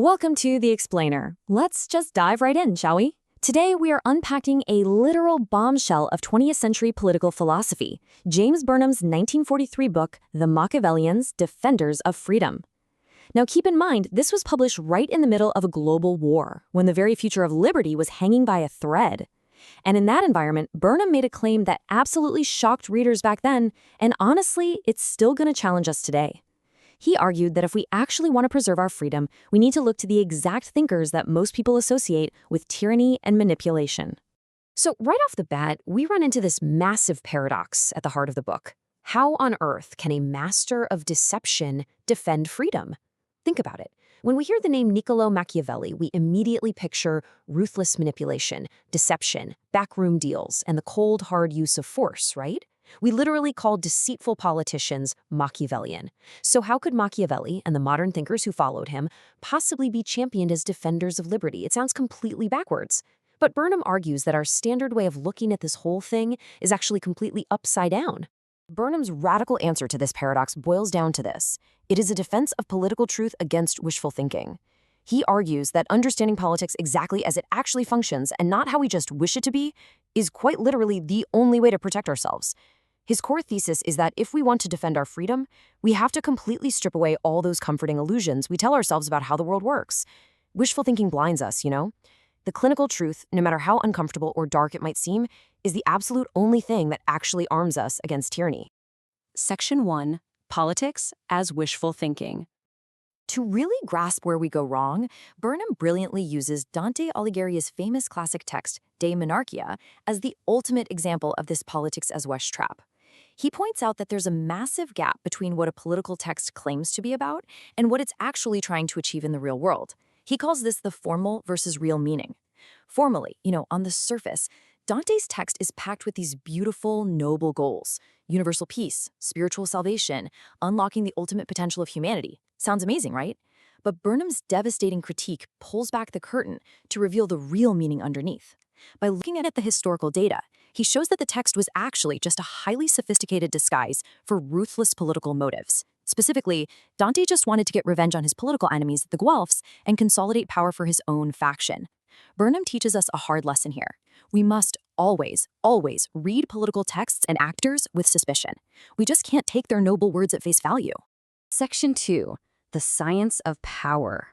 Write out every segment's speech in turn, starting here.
Welcome to The Explainer. Let's just dive right in, shall we? Today, we are unpacking a literal bombshell of 20th century political philosophy, James Burnham's 1943 book, The Machiavellians, Defenders of Freedom. Now, keep in mind, this was published right in the middle of a global war, when the very future of liberty was hanging by a thread. And in that environment, Burnham made a claim that absolutely shocked readers back then, and honestly, it's still going to challenge us today. He argued that if we actually want to preserve our freedom, we need to look to the exact thinkers that most people associate with tyranny and manipulation. So right off the bat, we run into this massive paradox at the heart of the book. How on earth can a master of deception defend freedom? Think about it. When we hear the name Niccolo Machiavelli, we immediately picture ruthless manipulation, deception, backroom deals, and the cold, hard use of force, right? We literally call deceitful politicians Machiavellian. So how could Machiavelli and the modern thinkers who followed him possibly be championed as defenders of liberty? It sounds completely backwards. But Burnham argues that our standard way of looking at this whole thing is actually completely upside down. Burnham's radical answer to this paradox boils down to this. It is a defense of political truth against wishful thinking. He argues that understanding politics exactly as it actually functions and not how we just wish it to be is quite literally the only way to protect ourselves. His core thesis is that if we want to defend our freedom, we have to completely strip away all those comforting illusions we tell ourselves about how the world works. Wishful thinking blinds us, you know? The clinical truth, no matter how uncomfortable or dark it might seem, is the absolute only thing that actually arms us against tyranny. Section 1. Politics as Wishful Thinking. To really grasp where we go wrong, Burnham brilliantly uses Dante Alighieri's famous classic text, De Monarchia, as the ultimate example of this politics as wish trap. He points out that there's a massive gap between what a political text claims to be about and what it's actually trying to achieve in the real world. He calls this the formal versus real meaning. Formally, on the surface, Dante's text is packed with these beautiful, noble goals: universal peace, spiritual salvation, unlocking the ultimate potential of humanity. Sounds amazing, right? But Burnham's devastating critique pulls back the curtain to reveal the real meaning underneath. By looking at the historical data, he shows that the text was actually just a highly sophisticated disguise for ruthless political motives. Specifically, Dante just wanted to get revenge on his political enemies, the Guelphs, and consolidate power for his own faction. Burnham teaches us a hard lesson here. We must always, always read political texts and actors with suspicion. We just can't take their noble words at face value. Section 2. The Science of Power.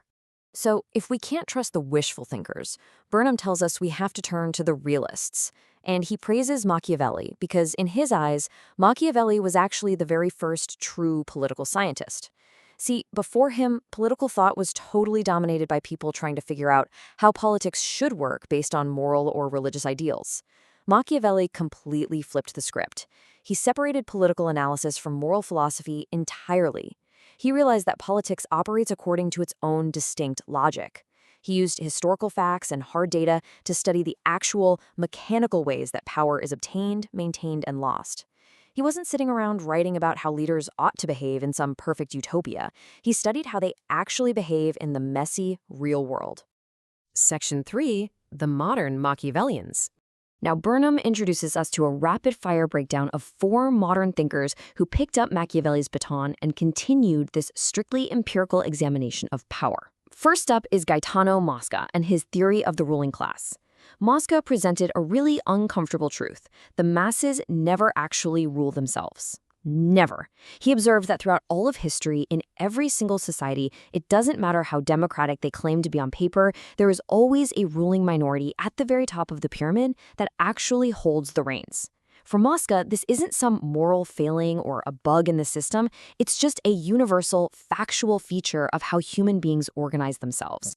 So, if we can't trust the wishful thinkers, Burnham tells us we have to turn to the realists. And he praises Machiavelli because, in his eyes, Machiavelli was actually the very first true political scientist. See, before him, political thought was totally dominated by people trying to figure out how politics should work based on moral or religious ideals. Machiavelli completely flipped the script. He separated political analysis from moral philosophy entirely. He realized that politics operates according to its own distinct logic. He used historical facts and hard data to study the actual mechanical ways that power is obtained, maintained, and lost. He wasn't sitting around writing about how leaders ought to behave in some perfect utopia. He studied how they actually behave in the messy, real world. Section 3. The Modern Machiavellians. Now, Burnham introduces us to a rapid-fire breakdown of 4 modern thinkers who picked up Machiavelli's baton and continued this strictly empirical examination of power. First up is Gaetano Mosca and his theory of the ruling class. Mosca presented a really uncomfortable truth. The masses never actually rule themselves. Never. He observed that throughout all of history, in every single society, it doesn't matter how democratic they claim to be on paper, there is always a ruling minority at the very top of the pyramid that actually holds the reins. For Mosca, this isn't some moral failing or a bug in the system, it's just a universal, factual feature of how human beings organize themselves.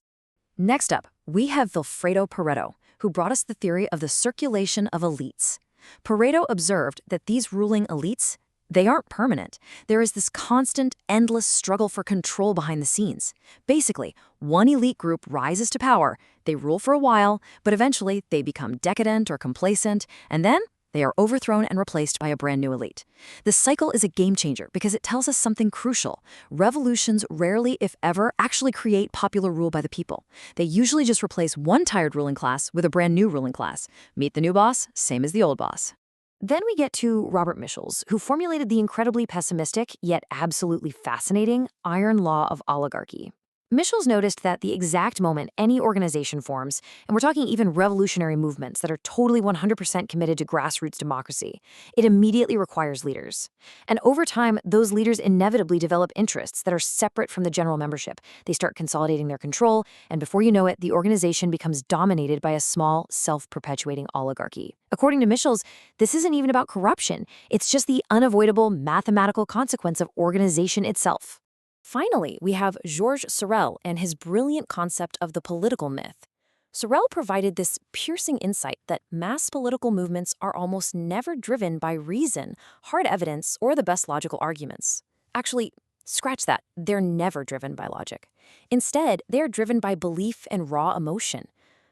Next up, we have Vilfredo Pareto, who brought us the theory of the circulation of elites. Pareto observed that these ruling elites, they aren't permanent. There is this constant, endless struggle for control behind the scenes. Basically, one elite group rises to power, they rule for a while, but eventually they become decadent or complacent, and then they are overthrown and replaced by a brand new elite. This cycle is a game changer because it tells us something crucial. Revolutions rarely, if ever, actually create popular rule by the people. They usually just replace one tired ruling class with a brand new ruling class. Meet the new boss, same as the old boss. Then we get to Robert Michels, who formulated the incredibly pessimistic, yet absolutely fascinating, iron law of oligarchy. Michels noticed that the exact moment any organization forms, and we're talking even revolutionary movements that are totally 100% committed to grassroots democracy, it immediately requires leaders. And over time, those leaders inevitably develop interests that are separate from the general membership. They start consolidating their control, and before you know it, the organization becomes dominated by a small, self-perpetuating oligarchy. According to Michels, this isn't even about corruption. It's just the unavoidable mathematical consequence of organization itself. Finally, we have Georges Sorel and his brilliant concept of the political myth. Sorel provided this piercing insight that mass political movements are almost never driven by reason, hard evidence, or the best logical arguments. Actually, scratch that, they're never driven by logic. Instead, they're driven by belief and raw emotion.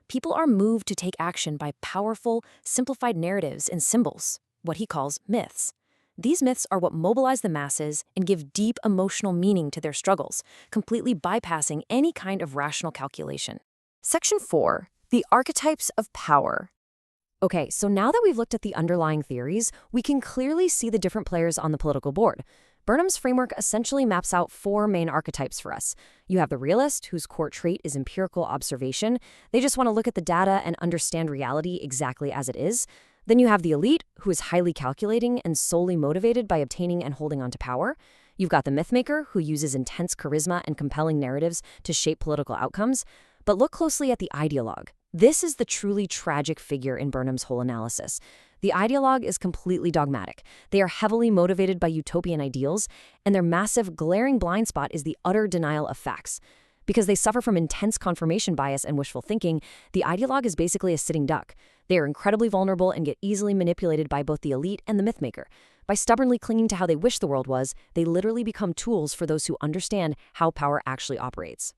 People are moved to take action by powerful, simplified narratives and symbols, what he calls myths. These myths are what mobilize the masses and give deep emotional meaning to their struggles, completely bypassing any kind of rational calculation. Section 4. The Archetypes of Power. Okay, so now that we've looked at the underlying theories, we can clearly see the different players on the political board. Burnham's framework essentially maps out 4 main archetypes for us. You have the realist, whose core trait is empirical observation. They just want to look at the data and understand reality exactly as it is. Then you have the elite, who is highly calculating and solely motivated by obtaining and holding on to power. You've got the mythmaker, who uses intense charisma and compelling narratives to shape political outcomes. But look closely at the ideologue. This is the truly tragic figure in Burnham's whole analysis. The ideologue is completely dogmatic. They are heavily motivated by utopian ideals, and their massive, glaring blind spot is the utter denial of facts. Because they suffer from intense confirmation bias and wishful thinking, the ideologue is basically a sitting duck. They are incredibly vulnerable and get easily manipulated by both the elite and the mythmaker. By stubbornly clinging to how they wish the world was, they literally become tools for those who understand how power actually operates.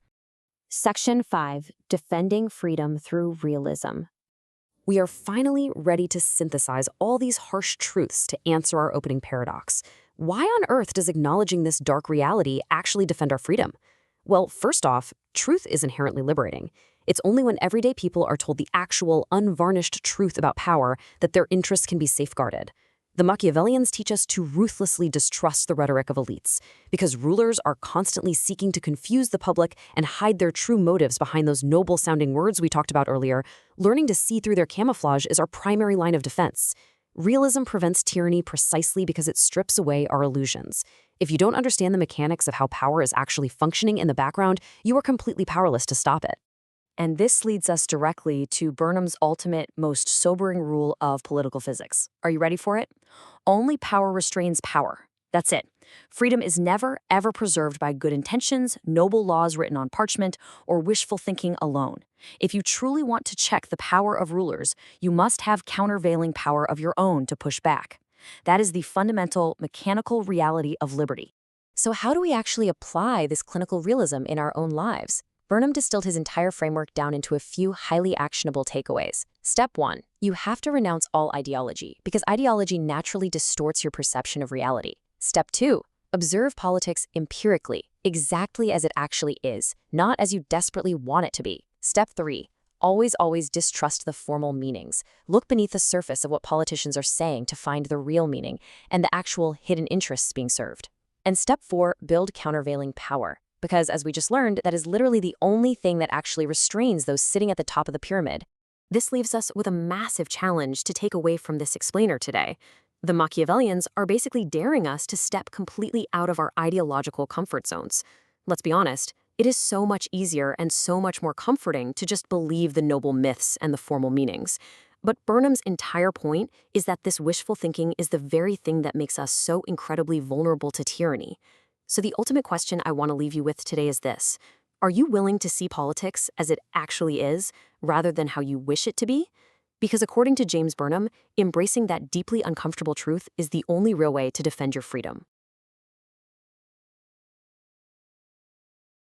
Section 5. Defending Freedom Through Realism. We are finally ready to synthesize all these harsh truths to answer our opening paradox. Why on earth does acknowledging this dark reality actually defend our freedom? Well, first off, truth is inherently liberating. It's only when everyday people are told the actual, unvarnished truth about power that their interests can be safeguarded. The Machiavellians teach us to ruthlessly distrust the rhetoric of elites, because rulers are constantly seeking to confuse the public and hide their true motives behind those noble-sounding words we talked about earlier. Learning to see through their camouflage is our primary line of defense. Realism prevents tyranny precisely because it strips away our illusions. If you don't understand the mechanics of how power is actually functioning in the background, you are completely powerless to stop it. And this leads us directly to Burnham's ultimate, most sobering rule of political physics. Are you ready for it? Only power restrains power. That's it. Freedom is never, ever preserved by good intentions, noble laws written on parchment, or wishful thinking alone. If you truly want to check the power of rulers, you must have countervailing power of your own to push back. That is the fundamental, mechanical reality of liberty. So how do we actually apply this clinical realism in our own lives? Burnham distilled his entire framework down into a few highly actionable takeaways. Step 1. You have to renounce all ideology, because ideology naturally distorts your perception of reality. Step 2. Observe politics empirically, exactly as it actually is, not as you desperately want it to be. Step 3. Always distrust the formal meanings. Look beneath the surface of what politicians are saying to find the real meaning and the actual hidden interests being served. And step 4, build countervailing power. Because as we just learned, that is literally the only thing that actually restrains those sitting at the top of the pyramid. This leaves us with a massive challenge to take away from this explainer today. The Machiavellians are basically daring us to step completely out of our ideological comfort zones. Let's be honest, it is so much easier and so much more comforting to just believe the noble myths and the formal meanings. But Burnham's entire point is that this wishful thinking is the very thing that makes us so incredibly vulnerable to tyranny. So the ultimate question I want to leave you with today is this. Are you willing to see politics as it actually is, rather than how you wish it to be? Because according to James Burnham, embracing that deeply uncomfortable truth is the only real way to defend your freedom.